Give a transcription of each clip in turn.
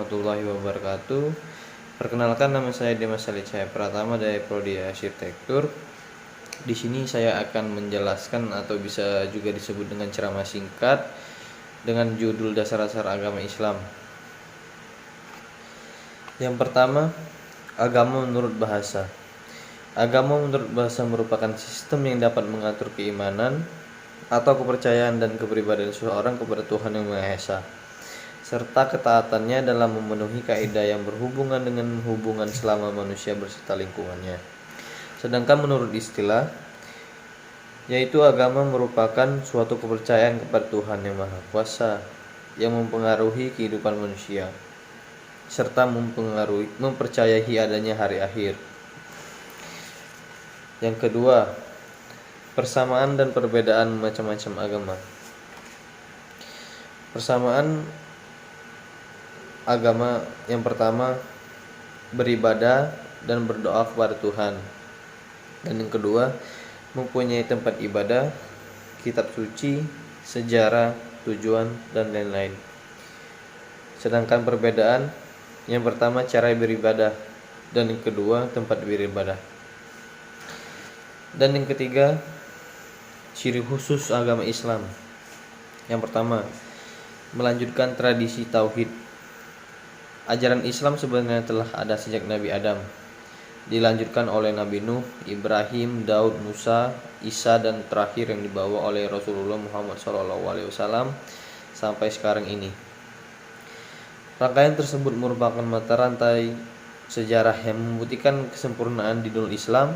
warahmatullahi wabarakatuh. Perkenalkan, nama saya Dimas Salih Cahaya Pratama dari Prodi Arsitektur. Di sini saya akan menjelaskan atau bisa juga disebut dengan ceramah singkat dengan judul Dasar-dasar Agama Islam. Yang pertama, agama menurut bahasa. Agama menurut bahasa merupakan sistem yang dapat mengatur keimanan atau kepercayaan dan kepribadian seseorang kepada Tuhan Yang Maha Esa, serta ketaatannya dalam memenuhi kaidah yang berhubungan dengan hubungan selama manusia berserta lingkungannya. Sedangkan menurut istilah, yaitu agama merupakan suatu kepercayaan kepada Tuhan Yang Maha Kuasa yang mempengaruhi kehidupan manusia, serta mempercayai adanya hari akhir. Yang kedua, persamaan dan perbedaan macam-macam agama. Persamaan agama yang pertama, beribadah dan berdoa kepada Tuhan. Dan yang kedua, mempunyai tempat ibadah, kitab suci, sejarah, tujuan, dan lain-lain. Sedangkan perbedaan, yang pertama cara beribadah, dan yang kedua tempat beribadah. Dan yang ketiga, ciri khusus agama Islam. Yang pertama, melanjutkan tradisi tauhid. Ajaran Islam sebenarnya telah ada sejak Nabi Adam, dilanjutkan oleh Nabi Nuh, Ibrahim, Daud, Musa, Isa, dan terakhir yang dibawa oleh Rasulullah Muhammad SAW sampai sekarang ini. Rangkaian tersebut merupakan mata rantai sejarah yang membuktikan kesempurnaan dinul Islam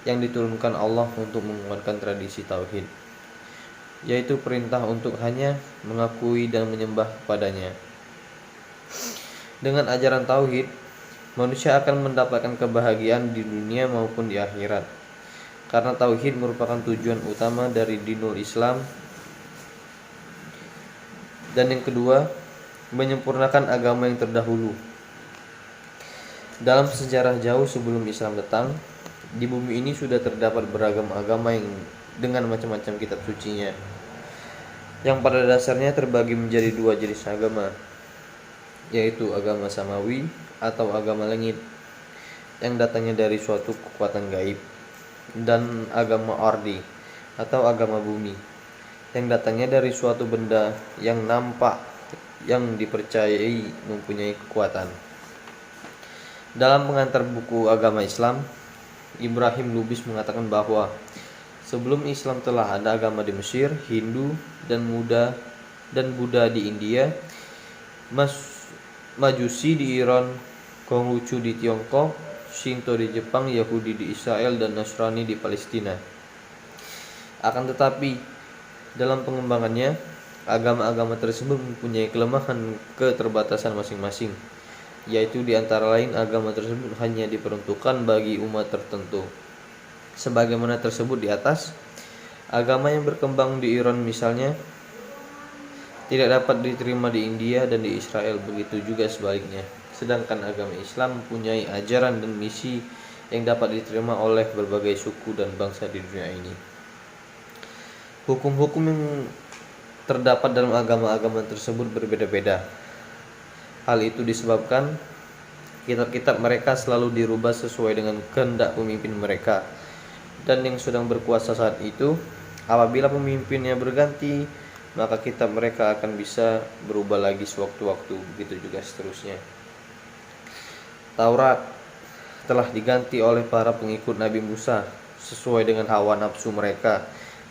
yang diturunkan Allah untuk menguatkan tradisi tauhid, yaitu perintah untuk hanya mengakui dan menyembah kepadanya. Dengan ajaran tauhid, manusia akan mendapatkan kebahagiaan di dunia maupun di akhirat, karena tauhid merupakan tujuan utama dari dinul Islam. Dan yang kedua, menyempurnakan agama yang terdahulu. Dalam sejarah jauh sebelum Islam datang, di bumi ini sudah terdapat beragam agama yang dengan macam-macam kitab sucinya, yang pada dasarnya terbagi menjadi dua jenis agama, yaitu agama samawi atau agama langit yang datangnya dari suatu kekuatan gaib, dan agama ardi atau agama bumi yang datangnya dari suatu benda yang nampak yang dipercayai mempunyai kekuatan. Dalam pengantar buku agama Islam, Ibrahim Lubis mengatakan bahwa sebelum Islam telah ada agama di Mesir, Hindu, dan Buddha di India, Majusi di Iran, Konghucu di Tiongkok, Shinto di Jepang, Yahudi di Israel, dan Nasrani di Palestina. Akan tetapi, dalam pengembangannya, agama-agama tersebut mempunyai kelemahan keterbatasan masing-masing, yaitu di antara lain agama tersebut hanya diperuntukkan bagi umat tertentu. Sebagaimana tersebut di atas, agama yang berkembang di Iran misalnya tidak dapat diterima di India dan di Israel, begitu juga sebaliknya. Sedangkan agama Islam mempunyai ajaran dan misi yang dapat diterima oleh berbagai suku dan bangsa di dunia ini. Hukum-hukum yang terdapat dalam agama-agama tersebut berbeda-beda. Hal itu disebabkan kitab-kitab mereka selalu dirubah sesuai dengan kehendak pemimpin mereka, dan yang sedang berkuasa saat itu, apabila pemimpinnya berganti, maka kitab mereka akan bisa berubah lagi sewaktu-waktu, begitu juga seterusnya. Taurat telah diganti oleh para pengikut Nabi Musa sesuai dengan hawa nafsu mereka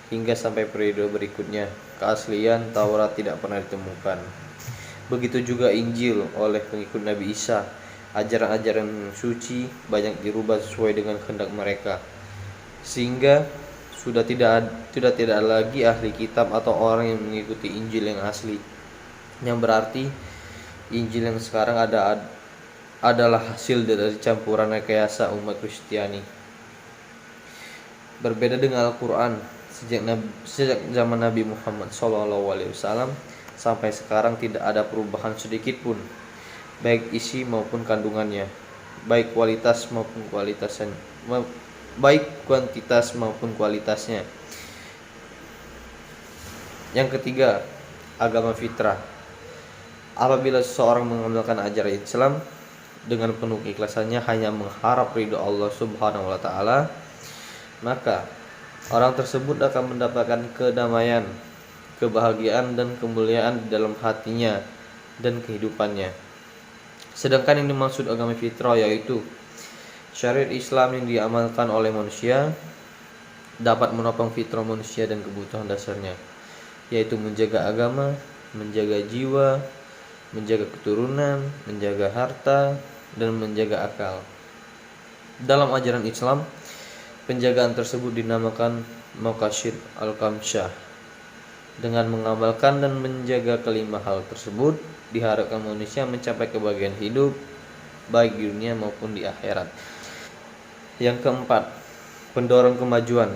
hingga sampai periode berikutnya. Keaslian Taurat tidak pernah ditemukan. Begitu juga Injil oleh pengikut Nabi Isa. Ajaran-ajaran suci banyak dirubah sesuai dengan kehendak mereka, sehingga sudah tidak lagi ahli kitab atau orang yang mengikuti Injil yang asli, yang berarti Injil yang sekarang adalah hasil dari campuran rekayasa umat Kristiani. Berbeda dengan Al-Quran, sejak zaman Nabi Muhammad SAW sampai sekarang tidak ada perubahan sedikit pun, baik isi maupun kandungannya, baik kuantitas maupun kualitasnya. Yang ketiga, agama fitrah. Apabila seseorang mengamalkan ajaran Islam dengan penuh keikhlasannya hanya mengharap ridho Allah Subhanahu wa taala, maka orang tersebut akan mendapatkan kedamaian, kebahagiaan dan kemuliaan di dalam hatinya dan kehidupannya. Sedangkan yang dimaksud agama fitrah yaitu syariat Islam yang diamalkan oleh manusia dapat menopang fitrah manusia dan kebutuhan dasarnya, yaitu menjaga agama, menjaga jiwa, menjaga keturunan, menjaga harta, dan menjaga akal. Dalam ajaran Islam, penjagaan tersebut dinamakan maqasid al-kamsyah. Dengan mengamalkan dan menjaga kelima hal tersebut, diharapkan manusia mencapai kebahagiaan hidup baik di dunia maupun di akhirat. Yang keempat, pendorong kemajuan.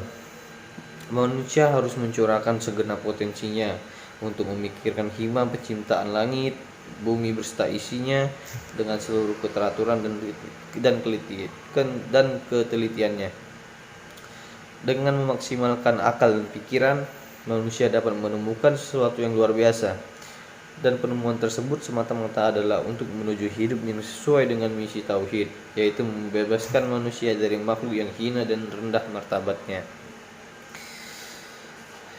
Manusia harus mencurahkan segenap potensinya untuk memikirkan hikmah penciptaan langit, bumi berserta isinya dengan seluruh keteraturan dan ketelitiannya. Dengan memaksimalkan akal dan pikiran, manusia dapat menemukan sesuatu yang luar biasa, dan penemuan tersebut semata-mata adalah untuk menuju hidup yang sesuai dengan misi tauhid, yaitu membebaskan manusia dari makhluk yang hina dan rendah martabatnya.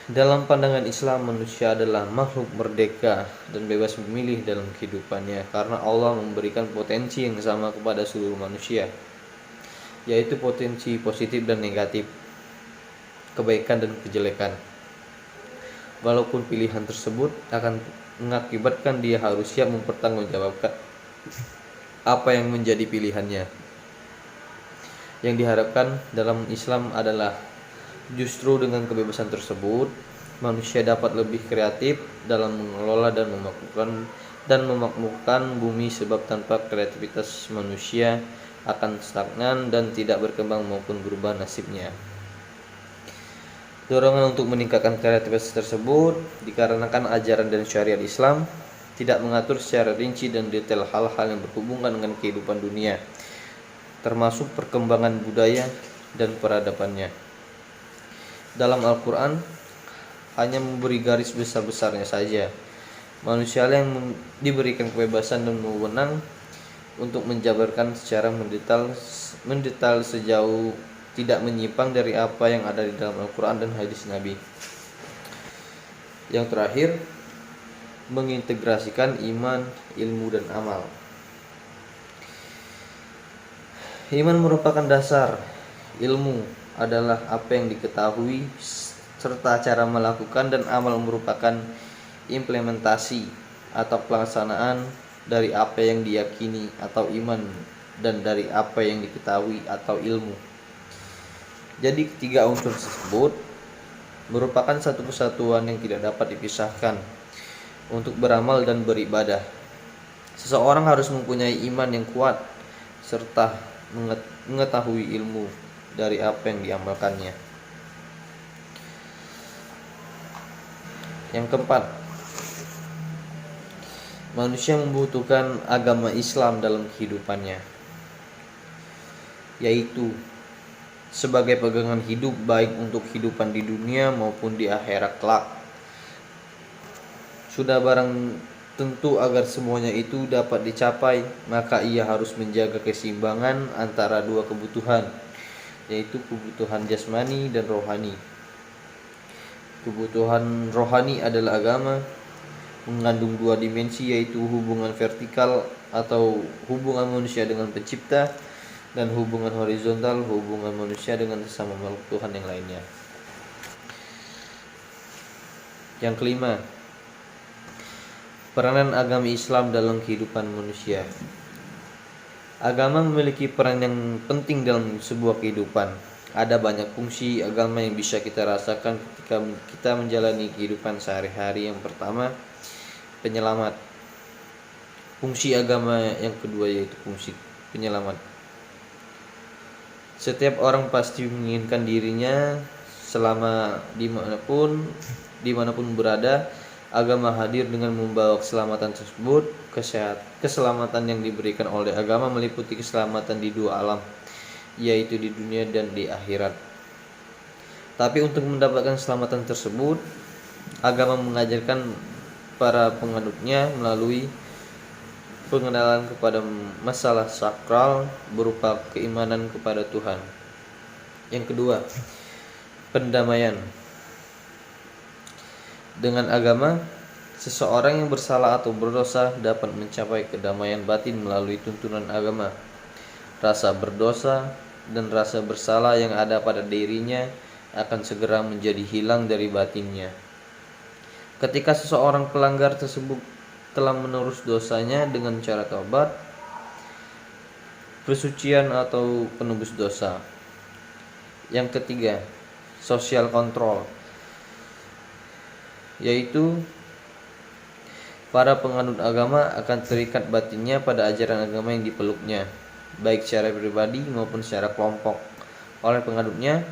Dalam pandangan Islam, manusia adalah makhluk merdeka dan bebas memilih dalam kehidupannya, karena Allah memberikan potensi yang sama kepada seluruh manusia, yaitu potensi positif dan negatif, kebaikan dan kejelekan. Walaupun pilihan tersebut akan mengakibatkan dia harus siap mempertanggungjawabkan apa yang menjadi pilihannya. Yang diharapkan dalam Islam adalah justru dengan kebebasan tersebut, manusia dapat lebih kreatif dalam mengelola dan memakmurkan bumi, sebab tanpa kreativitas manusia akan stagnan dan tidak berkembang maupun berubah nasibnya. Dorongan untuk meningkatkan kreativitas tersebut dikarenakan ajaran dan syariat Islam tidak mengatur secara rinci dan detail hal-hal yang berhubungan dengan kehidupan dunia, termasuk perkembangan budaya dan peradabannya. Dalam Al-Quran hanya memberi garis besar-besarnya saja. Manusia yang diberikan kebebasan dan wewenang untuk menjabarkan secara mendetail sejauh tidak menyimpang dari apa yang ada di dalam Al-Quran dan hadis Nabi. Yang terakhir, mengintegrasikan iman, ilmu, dan amal. Iman merupakan dasar, ilmu adalah apa yang diketahui serta cara melakukan, dan amal merupakan implementasi atau pelaksanaan dari apa yang diyakini atau iman dan dari apa yang diketahui atau ilmu. Jadi ketiga unsur tersebut merupakan satu kesatuan yang tidak dapat dipisahkan untuk beramal dan beribadah. Seseorang harus mempunyai iman yang kuat serta mengetahui ilmu dari apa yang diamalkannya. Yang keempat, manusia membutuhkan agama Islam dalam kehidupannya, yaitu sebagai pegangan hidup baik untuk kehidupan di dunia maupun di akhirat kelak. Sudah barang tentu agar semuanya itu dapat dicapai, maka ia harus menjaga keseimbangan antara dua kebutuhan, yaitu kebutuhan jasmani dan rohani. Kebutuhan rohani adalah agama, mengandung dua dimensi, yaitu hubungan vertikal atau hubungan manusia dengan pencipta, dan hubungan horizontal, hubungan manusia dengan sesama makhluk Tuhan yang lainnya. Yang kelima, peranan agama Islam dalam kehidupan manusia. Agama memiliki peran yang penting dalam sebuah kehidupan. Ada banyak fungsi agama yang bisa kita rasakan ketika kita menjalani kehidupan sehari-hari. Yang pertama, penyelamat. Fungsi agama yang kedua yaitu fungsi penyelamat. Setiap orang pasti menginginkan dirinya selama dimanapun berada, agama hadir dengan membawa keselamatan tersebut. Keselamatan yang diberikan oleh agama meliputi keselamatan di dua alam, yaitu di dunia dan di akhirat. Tapi untuk mendapatkan keselamatan tersebut, agama mengajarkan para penganutnya melalui pengenalan kepada masalah sakral berupa keimanan kepada Tuhan. Yang kedua, pendamaian. Dengan agama, seseorang yang bersalah atau berdosa dapat mencapai kedamaian batin melalui tuntunan agama. Rasa berdosa dan rasa bersalah yang ada pada dirinya akan segera menjadi hilang dari batinnya. Ketika seseorang pelanggar tersebut telah menerus dosanya dengan cara taubat, persucian atau penebus dosa. Yang ketiga, social control, yaitu para penganut agama akan terikat batinnya pada ajaran agama yang dipeluknya, baik secara pribadi maupun secara kelompok. Oleh penganutnya,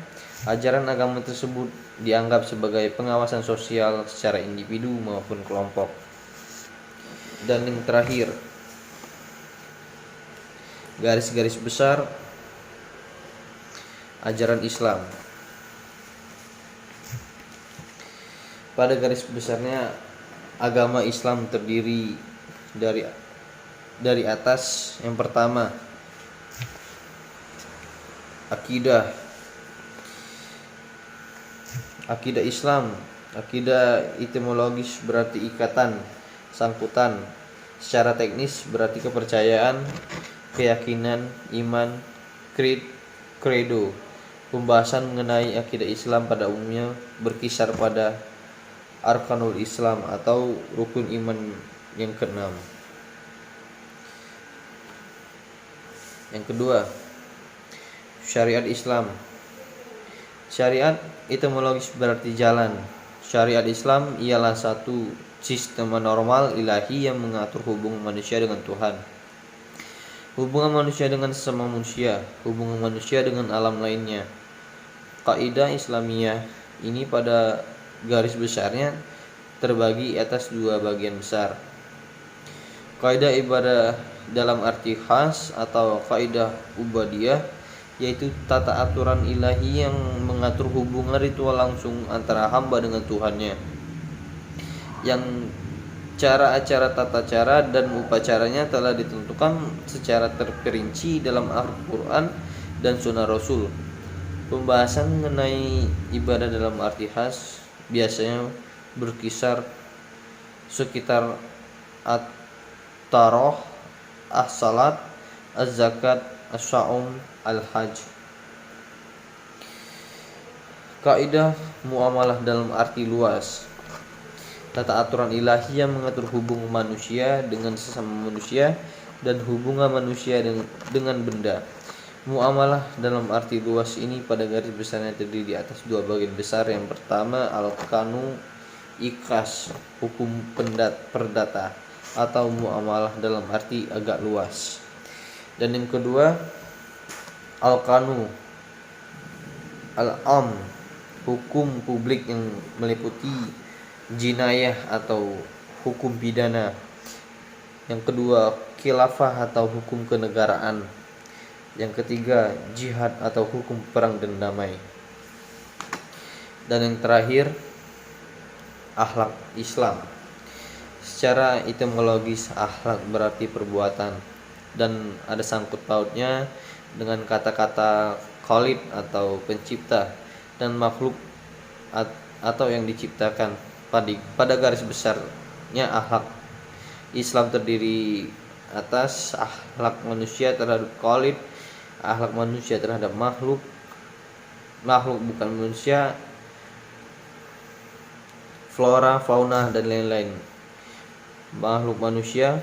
ajaran agama tersebut dianggap sebagai pengawasan sosial secara individu maupun kelompok. Dan yang terakhir, garis-garis besar ajaran Islam. Pada garis besarnya, agama Islam terdiri dari atas. Yang pertama, akidah. Akidah Islam, akidah etimologis berarti ikatan, sangkutan. Secara teknis berarti kepercayaan, keyakinan, iman, credo. Pembahasan mengenai akidah Islam pada umumnya berkisar pada Arkanul Islam atau rukun iman yang keenam. Yang kedua, syariat Islam. Syariat etimologis berarti jalan. Syariat Islam ialah satu sistem normal ilahi yang mengatur hubungan manusia dengan Tuhan, hubungan manusia dengan sesama manusia, hubungan manusia dengan alam lainnya. Kaidah Islamiyah ini pada garis besarnya terbagi atas dua bagian besar. Kaidah ibadah dalam arti khas atau kaidah ubadiyah, yaitu tata aturan ilahi yang mengatur hubungan ritual langsung antara hamba dengan Tuhannya, yang cara-acara, tata cara, dan upacaranya telah ditentukan secara terperinci dalam Al-Quran dan Sunnah Rasul. Pembahasan mengenai ibadah dalam arti khas biasanya berkisar sekitar at-taroh, as-salat, az-zakat, as-saum, al-hajj. Kaidah muamalah dalam arti luas, tata aturan ilahi yang mengatur hubungan manusia dengan sesama manusia dan hubungan manusia dengan benda. Muamalah dalam arti luas ini pada garis besarnya terdiri di atas dua bagian besar. Yang pertama, al-qanu, ikhlas, hukum perdata atau muamalah dalam arti agak luas. Dan yang kedua, al-qanu, al-am, hukum publik yang meliputi jinayah atau hukum pidana. Yang kedua, khilafah atau hukum kenegaraan. Yang ketiga, jihad atau hukum perang dan damai. Dan yang terakhir, akhlak Islam. Secara etimologis, akhlak berarti perbuatan dan ada sangkut pautnya dengan kata-kata khalid atau pencipta dan makhluk atau yang diciptakan. Pada garis besarnya, akhlak Islam terdiri atas akhlak manusia terhadap khalid, akhlak manusia terhadap makhluk bukan manusia, flora, fauna, dan lain-lain. Makhluk manusia,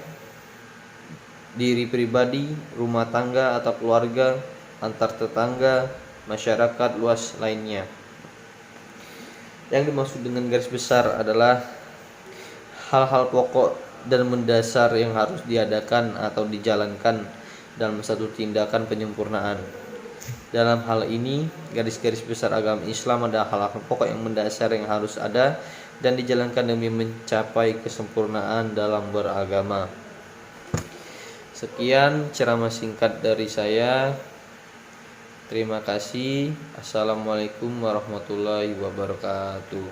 diri pribadi, rumah tangga atau keluarga, antar tetangga, masyarakat luas lainnya. Yang dimaksud dengan garis besar adalah hal-hal pokok dan mendasar yang harus diadakan atau dijalankan dalam satu tindakan penyempurnaan. Dalam hal ini, garis-garis besar agama Islam adalah hal-hal pokok yang mendasar yang harus ada dan dijalankan demi mencapai kesempurnaan dalam beragama. Sekian ceramah singkat dari saya. Terima kasih. Assalamualaikum warahmatullahi wabarakatuh.